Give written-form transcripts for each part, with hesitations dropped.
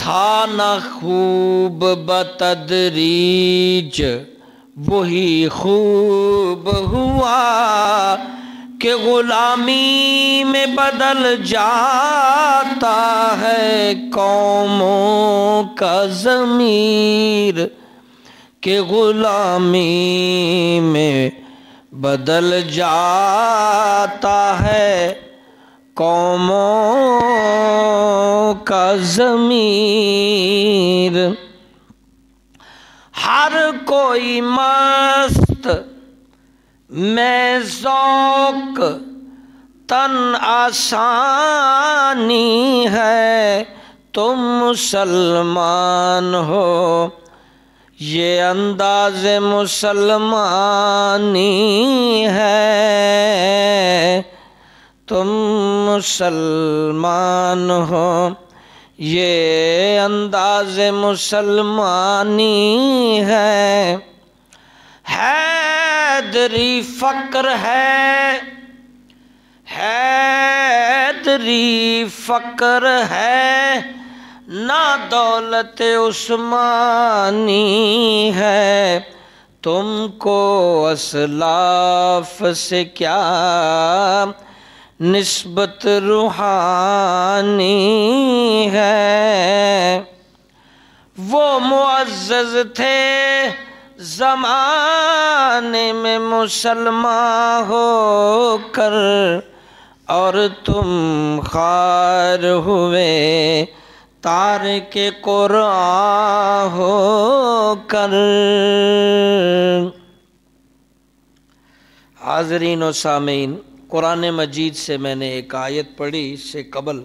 تھا نہ خوب بتدریج وہی خوب ہوا کہ غلامی میں بدل جاتا ہے قوموں کا ضمیر، کہ غلامی میں بدل جاتا ہے قوموں کا ضمیر۔ ہر کوئی مست میں ذوق تن آسانی ہے، تم مسلمان ہو یہ انداز مسلمانی ہے، تم مسلمان ہو یہ انداز مسلمانی ہے۔ حیدری فقر ہے، حیدری فقر ہے، نہ دولت عثمانی ہے، تم کو اسلاف سے کیا نسبت روحانی ہے۔ وہ معزز تھے زمانے میں مسلمان ہو کر، اور تم خوار ہوئے تارک قرآن ہو کر۔ حاضرین و سامعین، قرآن مجید سے میں نے ایک آیت پڑھی اس سے قبل،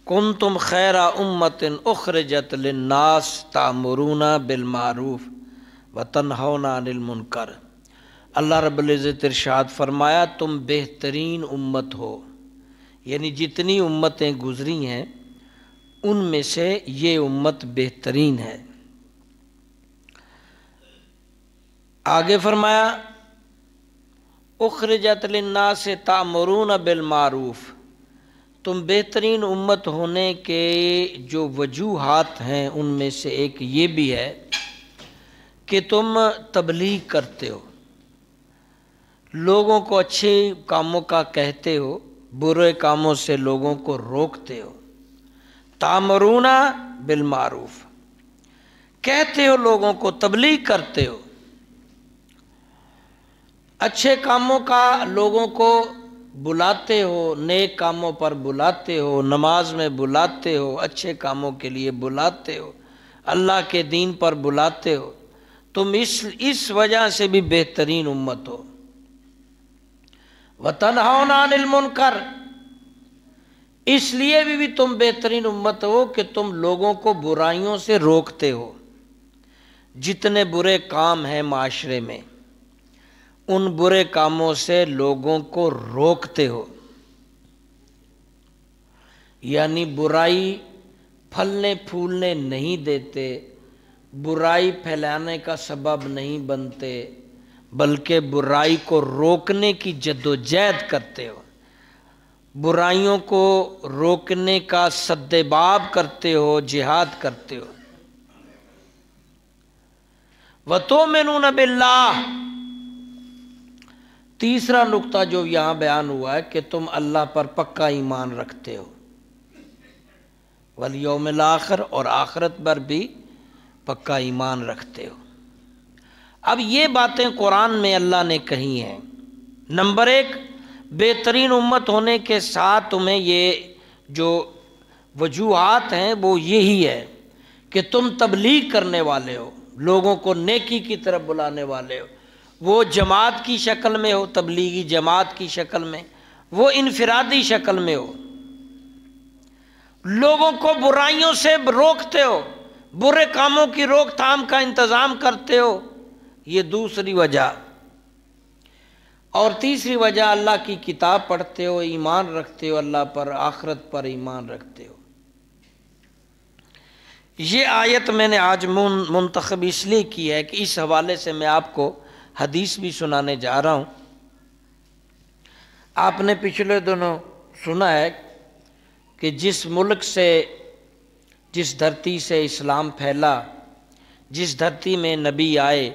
کنتم خیر امۃ اخرجت للناس تأمرون بالمعروف وتنہون عن المنکر۔ اللہ رب العزت ارشاد فرمایا تم بہترین امت ہو، یعنی جتنی امتیں گزری ہیں ان میں سے یہ امت بہترین ہے۔ آگے فرمایا اخرجت للناس تأمرون بالمعروف، تم بہترین امت ہونے کے جو وجوہات ہیں ان میں سے ایک یہ بھی ہے کہ تم تبلیغ کرتے ہو، لوگوں کو اچھے کاموں کا کہتے ہو، برے کاموں سے لوگوں کو روکتے ہو۔ تأمرون بالمعروف، کہتے ہو لوگوں کو، تبلیغ کرتے ہو، اچھے کاموں کا لوگوں کو بلاتے ہو، نیک کاموں پر بلاتے ہو، نماز میں بلاتے ہو، اچھے کاموں کے لیے بلاتے ہو، اللہ کے دین پر بلاتے ہو، تم اس وجہ سے بھی بہترین امت ہو۔ وَتَنْهَوْنَ عَنِ الْمُنْكَرِ، اس لیے بھی تم بہترین امت ہو کہ تم لوگوں کو برائیوں سے روکتے ہو۔ جتنے برے کام ہیں معاشرے میں ان برے کاموں سے لوگوں کو روکتے ہو، یعنی برائی پھلنے پھولنے نہیں دیتے، برائی پھیلانے کا سبب نہیں بنتے، بلکہ برائی کو روکنے کی جدوجہد کرتے ہو، برائیوں کو روکنے کا سد باب کرتے ہو، جہاد کرتے ہو۔ وَتُؤْمِنُونَ بِاللَّهِ، تیسرا نقطہ جو یہاں بیان ہوا ہے کہ تم اللہ پر پکا ایمان رکھتے ہو، والیوم الآخر، اور آخرت پر بھی پکا ایمان رکھتے ہو۔ اب یہ باتیں قرآن میں اللہ نے کہی ہیں۔ نمبر ایک، بہترین امت ہونے کے ساتھ تمہیں یہ جو وجوہات ہیں وہ یہی ہے کہ تم تبلیغ کرنے والے ہو، لوگوں کو نیکی کی طرف بلانے والے ہو، وہ جماعت کی شکل میں ہو، تبلیغی جماعت کی شکل میں، وہ انفرادی شکل میں ہو، لوگوں کو برائیوں سے روکتے ہو، برے کاموں کی روک تھام کا انتظام کرتے ہو، یہ دوسری وجہ۔ اور تیسری وجہ، اللہ کی کتاب پڑھتے ہو، ایمان رکھتے ہو اللہ پر، آخرت پر ایمان رکھتے ہو۔ یہ آیت میں نے آج منتخب اس لیے کی ہے کہ اس حوالے سے میں آپ کو حدیث بھی سنانے جا رہا ہوں۔ آپ نے پچھلے دنوں سنا ہے کہ جس ملک سے جس دھرتی سے اسلام پھیلا، جس دھرتی میں نبی آئے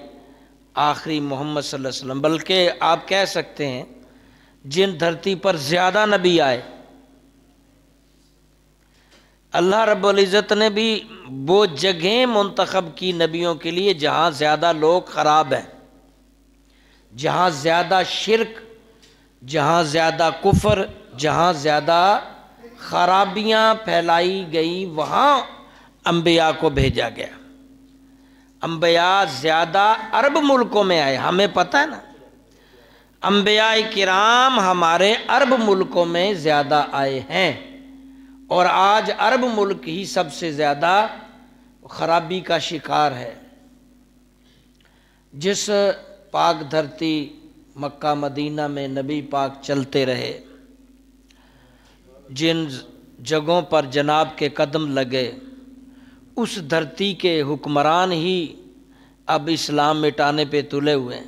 آخری محمد صلی اللہ علیہ وسلم، بلکہ آپ کہہ سکتے ہیں جن دھرتی پر زیادہ نبی آئے، اللہ رب العزت نے بھی وہ جگہیں منتخب کی نبیوں کے لیے جہاں زیادہ لوگ خراب ہیں، جہاں زیادہ شرک، جہاں زیادہ کفر، جہاں زیادہ خرابیاں پھیلائی گئی، وہاں انبیاء کو بھیجا گیا۔ انبیاء زیادہ عرب ملکوں میں آئے، ہمیں پتہ ہے نا، انبیاء کرام ہمارے عرب ملکوں میں زیادہ آئے ہیں، اور آج عرب ملک ہی سب سے زیادہ خرابی کا شکار ہے۔ جس پاک دھرتی مکہ مدینہ میں نبی پاک چلتے رہے، جن جگہوں پر جناب کے قدم لگے، اس دھرتی کے حکمران ہی اب اسلام مٹانے پہ تلے ہوئے ہیں۔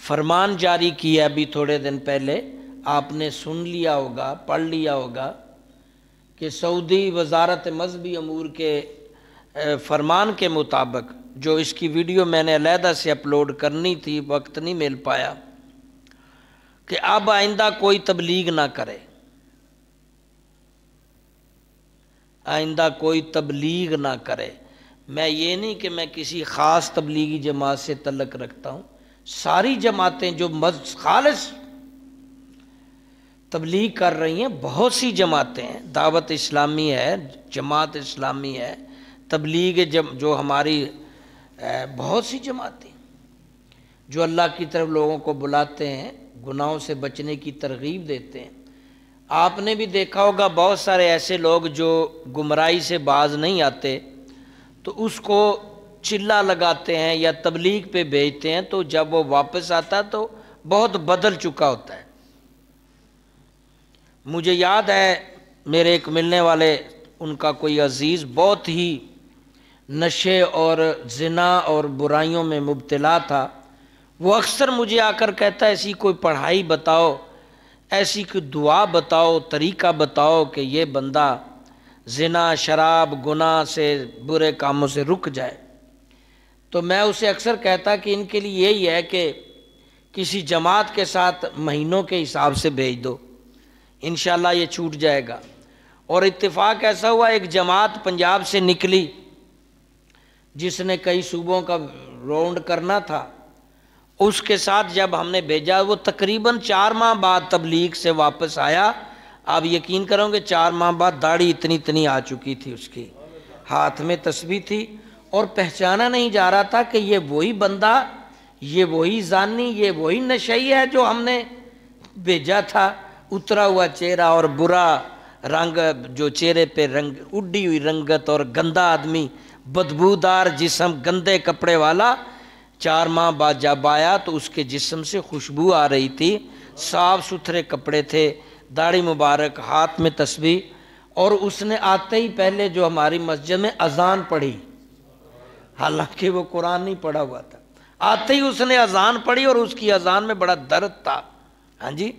فرمان جاری کیا ابھی تھوڑے دن پہلے، آپ نے سن لیا ہوگا، پڑھ لیا ہوگا کہ سعودی وزارت مذہبی امور کے فرمان کے مطابق، جو اس کی ویڈیو میں نے علیحدہ سے اپلوڈ کرنی تھی، وقت نہیں مل پایا، کہ اب آئندہ کوئی تبلیغ نہ کرے، آئندہ کوئی تبلیغ نہ کرے۔ میں یہ نہیں کہ میں کسی خاص تبلیغی جماعت سے تعلق رکھتا ہوں، ساری جماعتیں جو خالص تبلیغ کر رہی ہیں، بہت سی جماعتیں ہیں، دعوت اسلامی ہے، جماعت اسلامی ہے، تبلیغ جو ہماری بہت سی جماعتیں جو اللہ کی طرف لوگوں کو بلاتے ہیں، گناہوں سے بچنے کی ترغیب دیتے ہیں۔ آپ نے بھی دیکھا ہوگا بہت سارے ایسے لوگ جو گمراہی سے باز نہیں آتے تو اس کو چلا لگاتے ہیں یا تبلیغ پہ بھیجتے ہیں، تو جب وہ واپس آتا تو بہت بدل چکا ہوتا ہے۔ مجھے یاد ہے میرے ایک ملنے والے، ان کا کوئی عزیز بہت ہی نشے اور زنا اور برائیوں میں مبتلا تھا، وہ اکثر مجھے آ کر کہتا ہے ایسی کوئی پڑھائی بتاؤ، ایسی کوئی دعا بتاؤ، طریقہ بتاؤ کہ یہ بندہ زنا، شراب، گناہ سے، برے کاموں سے رک جائے۔ تو میں اسے اکثر کہتا کہ ان کے لیے یہی ہے کہ کسی جماعت کے ساتھ مہینوں کے حساب سے بھیج دو، انشاءاللہ یہ چھوٹ جائے گا۔ اور اتفاق ایسا ہوا، ایک جماعت پنجاب سے نکلی جس نے کئی صوبوں کا راؤنڈ کرنا تھا، اس کے ساتھ جب ہم نے بھیجا، وہ تقریباً 4 ماہ بعد تبلیغ سے واپس آیا۔ آپ یقین کرو گے 4 ماہ بعد داڑھی اتنی آ چکی تھی، اس کی ہاتھ میں تسبیح تھی، اور پہچانا نہیں جا رہا تھا کہ یہ وہی بندہ، یہ وہی زانی، یہ وہی نشئی ہے جو ہم نے بھیجا تھا۔ اترا ہوا چہرہ اور برا رنگ، جو چہرے پہ رنگ، اڈی ہوئی رنگت اور گندا آدمی، بدبودار جسم، گندے کپڑے والا، 4 ماہ بعد جب آیا تو اس کے جسم سے خوشبو آ رہی تھی، صاف ستھرے کپڑے تھے، داڑھی مبارک، ہاتھ میں تسبیح، اور اس نے آتے ہی پہلے جو ہماری مسجد میں اذان پڑھی، حالانکہ وہ قرآن نہیں پڑھا ہوا تھا، آتے ہی اس نے اذان پڑھی، اور اس کی اذان میں بڑا درد تھا، ہاں جی،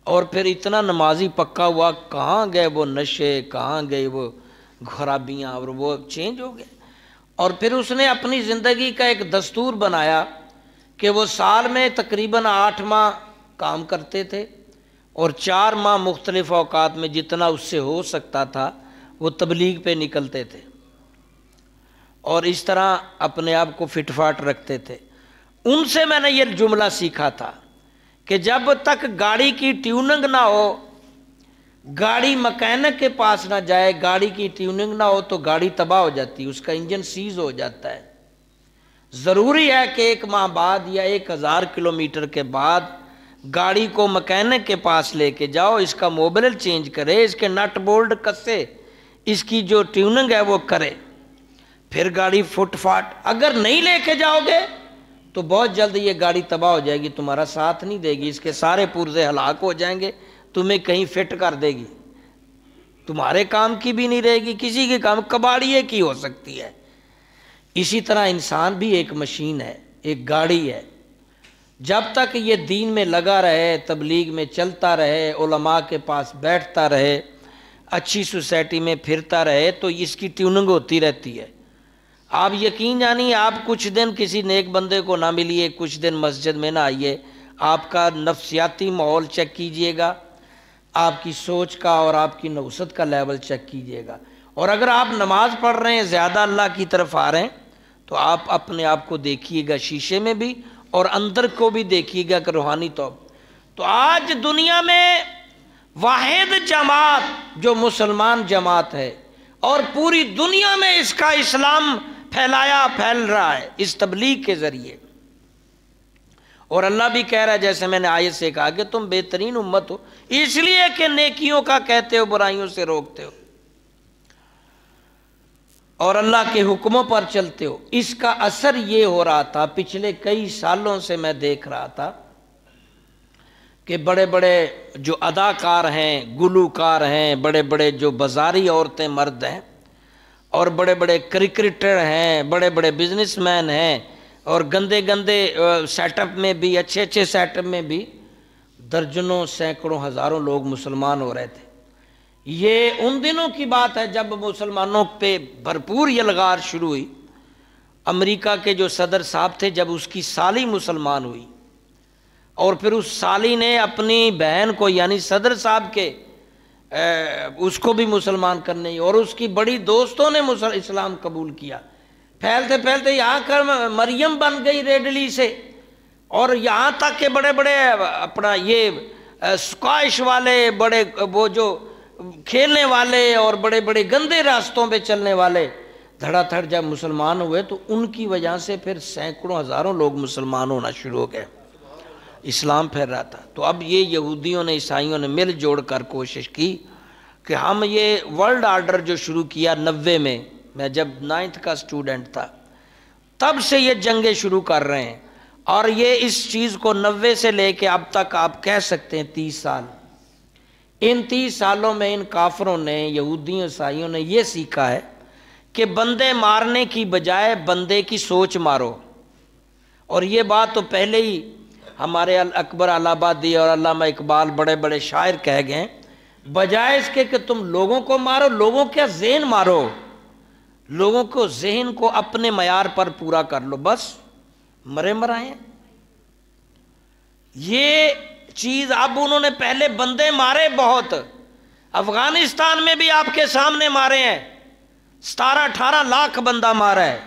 اور پھر اتنا نمازی پکا ہوا، کہاں گئے وہ نشے، کہاں گئے وہ خرابیاں، اور وہ چینج ہو گئے۔ اور پھر اس نے اپنی زندگی کا ایک دستور بنایا کہ وہ سال میں تقریباً 8 ماہ کام کرتے تھے، اور 4 ماہ مختلف اوقات میں جتنا اس سے ہو سکتا تھا وہ تبلیغ پہ نکلتے تھے، اور اس طرح اپنے آپ کو فٹ فاٹ رکھتے تھے۔ ان سے میں نے یہ جملہ سیکھا تھا کہ جب تک گاڑی کی ٹیوننگ نہ ہو، گاڑی مکینک کے پاس نہ جائے، گاڑی کی ٹیوننگ نہ ہو تو گاڑی تباہ ہو جاتی ہے، اس کا انجن سیز ہو جاتا ہے۔ ضروری ہے کہ 1 ماہ بعد یا 1000 کلومیٹر کے بعد گاڑی کو مکینک کے پاس لے کے جاؤ، اس کا موبل چینج کرے، اس کے نٹ بولٹ کسے، اس کی جو ٹیوننگ ہے وہ کرے، پھر گاڑی فٹ فاٹ۔ اگر نہیں لے کے جاؤ گے تو بہت جلد یہ گاڑی تباہ ہو جائے گی، تمہارا ساتھ نہیں دے گی، اس کے سارے پرزے ہلاک ہو جائیں گے، تمہیں کہیں فٹ کر دے گی، تمہارے کام کی بھی نہیں رہے گی، کسی کے کام، کباڑیے کی ہو سکتی ہے۔ اسی طرح انسان بھی ایک مشین ہے، ایک گاڑی ہے، جب تک یہ دین میں لگا رہے، تبلیغ میں چلتا رہے، علماء کے پاس بیٹھتا رہے، اچھی سوسائٹی میں پھرتا رہے تو اس کی ٹیوننگ ہوتی رہتی ہے۔ آپ یقین جانیے، آپ کچھ دن کسی نیک بندے کو نہ ملیے، کچھ دن مسجد میں نہ آئیے، آپ کا نفسیاتی ماحول چیک کیجئے گا، آپ کی سوچ کا اور آپ کی نوست کا لیول چیک کیجئے گا۔ اور اگر آپ نماز پڑھ رہے ہیں، زیادہ اللہ کی طرف آ رہے ہیں، تو آپ اپنے آپ کو دیکھیے گا شیشے میں بھی، اور اندر کو بھی دیکھیے گا کہ روحانی تو آج دنیا میں واحد جماعت جو مسلمان جماعت ہے، اور پوری دنیا میں اس کا اسلام پھیل رہا ہے اس تبلیغ کے ذریعے۔ اور اللہ بھی کہہ رہا ہے، جیسے میں نے آیت سے کہا کہ تم بہترین امت ہو اس لیے کہ نیکیوں کا کہتے ہو، برائیوں سے روکتے ہو، اور اللہ کے حکموں پر چلتے ہو۔ اس کا اثر یہ ہو رہا تھا، پچھلے کئی سالوں سے میں دیکھ رہا تھا کہ بڑے بڑے جو اداکار ہیں، گلوکار ہیں، بڑے بڑے جو بازاری عورتیں مرد ہیں، اور بڑے بڑے کرکٹر ہیں، بڑے بڑے بزنس مین ہیں، اور گندے گندے سیٹ اپ میں بھی، اچھے اچھے سیٹ اپ میں بھی درجنوں سینکڑوں ہزاروں لوگ مسلمان ہو رہے تھے۔ یہ ان دنوں کی بات ہے جب مسلمانوں پہ بھرپور یلغار شروع ہوئی۔ امریکہ کے جو صدر صاحب تھے، جب اس کی سالی مسلمان ہوئی، اور پھر اس سالی نے اپنی بہن کو یعنی صدر صاحب کے اس کو بھی مسلمان کرنے، اور اس کی بڑی دوستوں نے اسلام قبول کیا، پھیلتے پھیلتے یہاں کر مریم بن گئی ریڈلی سے، اور یہاں تک کہ بڑے بڑے اپنا یہ اسکواش والے، بڑے وہ جو کھیلنے والے اور بڑے بڑے گندے راستوں پہ چلنے والے دھڑا دھڑ جب مسلمان ہوئے، تو ان کی وجہ سے پھر سینکڑوں ہزاروں لوگ مسلمان ہونا شروع ہو گئے، اسلام پھیل رہا تھا۔ تو اب یہ یہودیوں نے، عیسائیوں نے مل جوڑ کر کوشش کی کہ ہم یہ ورلڈ آرڈر جو شروع کیا 90 میں جب 9th کا سٹوڈنٹ تھا، تب سے یہ جنگیں شروع کر رہے ہیں، اور یہ اس چیز کو 90 سے لے کے اب تک آپ کہہ سکتے ہیں 30 سال، ان 30 سالوں میں ان کافروں نے، یہودیوں عیسائیوں نے یہ سیکھا ہے کہ بندے مارنے کی بجائے بندے کی سوچ مارو۔ اور یہ بات تو پہلے ہی ہمارے اکبر الہ آبادی اور علامہ اقبال بڑے بڑے شاعر کہہ گئے، بجائے اس کے کہ تم لوگوں کو مارو، لوگوں کا ذہن مارو، لوگوں کو ذہن کو اپنے معیار پر پورا کر لو، بس مرے مرائے ہیں۔ یہ چیز اب انہوں نے پہلے بندے مارے بہت، افغانستان میں بھی آپ کے سامنے مارے ہیں، 17-18 لاکھ بندہ مارا ہے،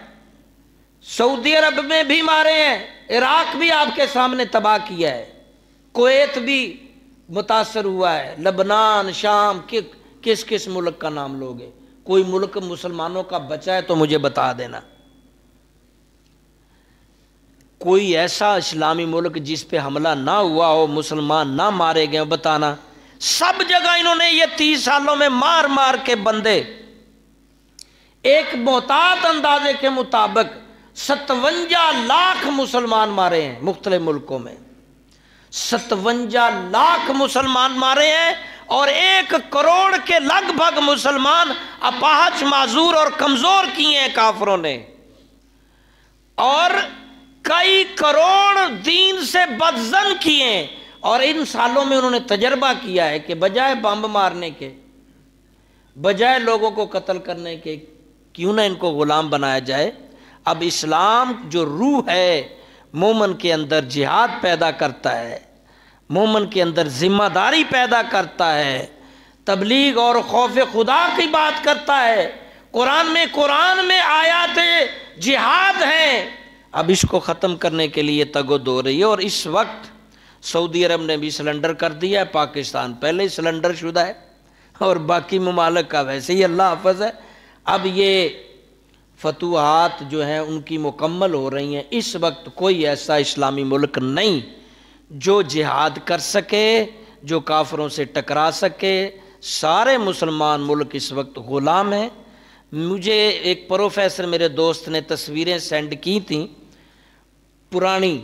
سعودی عرب میں بھی مارے ہیں، عراق بھی آپ کے سامنے تباہ کیا ہے، کویت بھی متاثر ہوا ہے، لبنان، شام، کس کس ملک کا نام لوگے؟ کوئی ملک مسلمانوں کا بچا ہے تو مجھے بتا دینا، کوئی ایسا اسلامی ملک جس پہ حملہ نہ ہوا ہو، مسلمان نہ مارے گئے، بتانا۔ سب جگہ انہوں نے یہ 30 سالوں میں مار مار کے بندے، ایک محتاط اندازے کے مطابق 57 لاکھ مسلمان مارے ہیں مختلف ملکوں میں، 57 لاکھ مسلمان مارے ہیں، اور 1 کروڑ کے لگ بھگ مسلمان اپاہج، معذور اور کمزور کیے ہیں کافروں نے، اور کئی کروڑ دین سے بدظن کیے ہیں۔ اور ان سالوں میں انہوں نے تجربہ کیا ہے کہ بجائے بمب مارنے کے، بجائے لوگوں کو قتل کرنے کے، کیوں نہ ان کو غلام بنایا جائے۔ اب اسلام جو روح ہے مومن کے اندر جہاد پیدا کرتا ہے، مومن کے اندر ذمہ داری پیدا کرتا ہے، تبلیغ اور خوف خدا کی بات کرتا ہے، قرآن میں آیات جہاد ہیں۔ اب اس کو ختم کرنے کے لیے تگ و دو رہی ہے، اور اس وقت سعودی عرب نے بھی سلنڈر کر دیا ہے، پاکستان پہلے ہی سلنڈر شدہ ہے، اور باقی ممالک کا ویسے ہی اللہ حافظ ہے۔ اب یہ فتوحات جو ہیں ان کی مکمل ہو رہی ہیں۔ اس وقت کوئی ایسا اسلامی ملک نہیں جو جہاد کر سکے، جو کافروں سے ٹکرا سکے، سارے مسلمان ملک اس وقت غلام ہیں۔ مجھے ایک پروفیسر میرے دوست نے تصویریں سینڈ کی تھیں پرانی،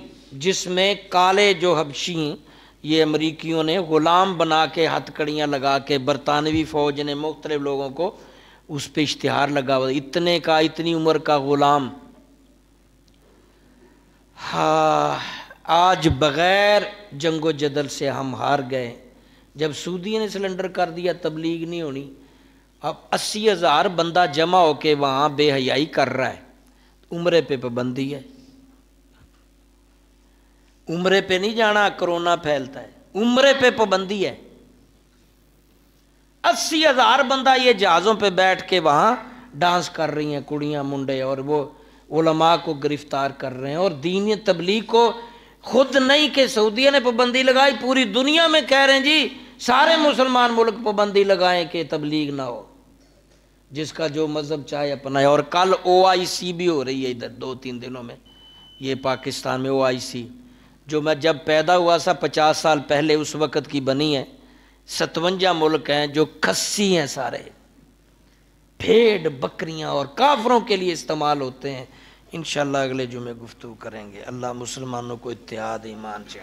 جس میں کالے جو حبشی ہیں یہ امریکیوں نے غلام بنا کے، ہتھ کڑیاں لگا کے، برطانوی فوج نے مختلف لوگوں کو اس پہ اشتہار لگا ہوا، اتنے کا، اتنی عمر کا غلام۔ ہاں، آج بغیر جنگ و جدل سے ہم ہار گئے۔ جب سعودی نے سلنڈر کر دیا تبلیغ نہیں ہونی، اب 80,000 بندہ جمع ہو کے وہاں بے حیائی کر رہا ہے، عمرے پہ پابندی ہے، عمرے پہ نہیں جانا، کرونا پھیلتا ہے، عمرے پہ پابندی ہے۔ 80,000 بندہ یہ جہازوں پہ بیٹھ کے وہاں ڈانس کر رہی ہیں کڑیاں منڈے، اور وہ علماء کو گرفتار کر رہے ہیں، اور دین تبلیغ کو خود نہیں کہ سعودیہ نے پابندی لگائی، پوری دنیا میں کہہ رہے ہیں جی سارے مسلمان ملک پابندی لگائیں کہ تبلیغ نہ ہو، جس کا جو مذہب چاہے اپنائے۔ اور کل OIC بھی ہو رہی ہے ادھر 2-3 دنوں میں، یہ پاکستان میں OIC، جو میں جب پیدا ہوا تھا 50 سال پہلے اس وقت کی بنی ہے۔ 57 ملک ہیں جو کھسی ہیں، سارے بھیڑ بکریاں اور کافروں کے لیے استعمال ہوتے ہیں۔ انشاءاللہ اگلے جمعے گفتگو کریں گے۔ اللہ مسلمانوں کو اتحاد ایمان سے